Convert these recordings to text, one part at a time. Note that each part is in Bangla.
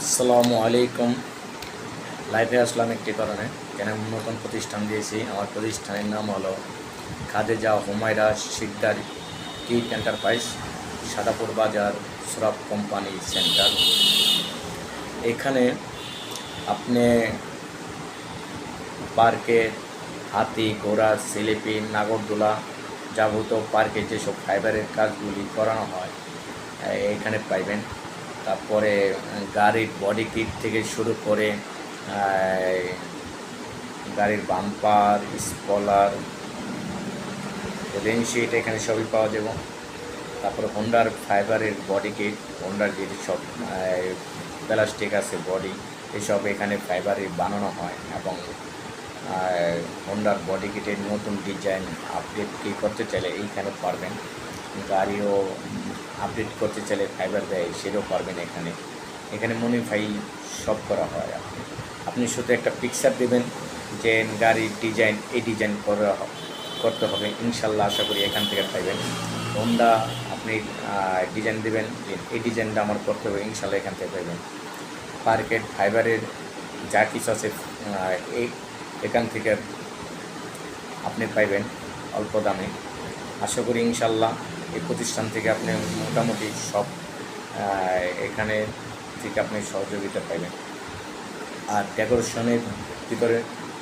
আসসালামু আলাইকুম। লাইভে আসলাম একটি কারণে, কেন নতুন প্রতিষ্ঠান দিয়েছি। আমার প্রতিষ্ঠানের নাম হলো খাদিজা হুমায়রা শিকদার কিট এন্টারপ্রাইজ, সাদাপুর বাজার, সুরাব কোম্পানি সেন্টার। এখানে আপনি পার্কে হাতি, ঘোড়া, জিলিপি, নাগরদোলা, যাবতীয় পার্কে যেসব ফাইবারের কাজগুলি করানো হয় এখানে পাইবেন। তারপরে গাড়ির বডি কিট থেকে শুরু করে গাড়ির বাম্পার, স্পলার, রেনশিট এখানে সবই পাওয়া যাবে। তারপরে হোন্ডার ফাইবারের বডি কিট, হোন্ডার যে সব প্লাস্টিক আছে বডি, এসব এখানে ফাইবারের বানানো হয়। এবং হোন্ডার বডি কিটের নতুন ডিজাইন আপডেট কি করতে চাইলে এইখানে পারবেন। গাড়িও আপডেট করতে চাইলে ফাইবার দেয়, সেটাও পারবেন এখানে। এখানে মডিফাই সব করা হয়। আপনি শুধু একটা পিকচার দেবেন যে গাড়ির ডিজাইন, এই ডিজাইন করতে হবে, ইনশাল্লাহ আশা করি এখান থেকে পাইবেন। হোন্ডা আপনি ডিজাইন দেবেন যে এই ডিজাইনটা আমার করতে হবে, ইনশাল্লাহ এখান থেকে পাইবেন। পার্কের ফাইবারের যা কিছু আছে এখান থেকে আপনি পাইবেন অল্প দামে। আশা করি ইনশাল্লাহ এই প্রতিষ্ঠান থেকে আপনি মোটামুটি সব এখানে থেকে আপনি সহযোগিতা পাইবেন। আর ডেকোরেশনের ভিতরে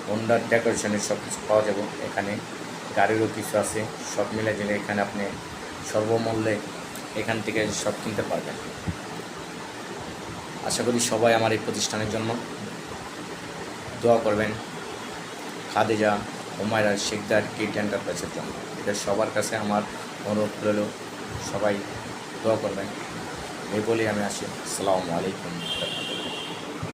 হোন্ডার ডেকোরেশনের সব কিছু পাওয়া যাবে এখানে। গাড়িরও কিছু আছে, সব মিলে জেলে এখানে আপনি সর্বমূল্যে এখান থেকে সব কিনতে পারবেন। আশা করি সবাই আমার এই প্রতিষ্ঠানের জন্য দোয়া করবেন, খাদিজা হুমায়রা শিকদার কিট এন্টারপ্রাইজের জন্য। এটা সবার কাছে আমার অনুরোধ রইল, সবাই দোয়া করবেন। এই বলেই আমি আসি। আসসালামু আলাইকুম।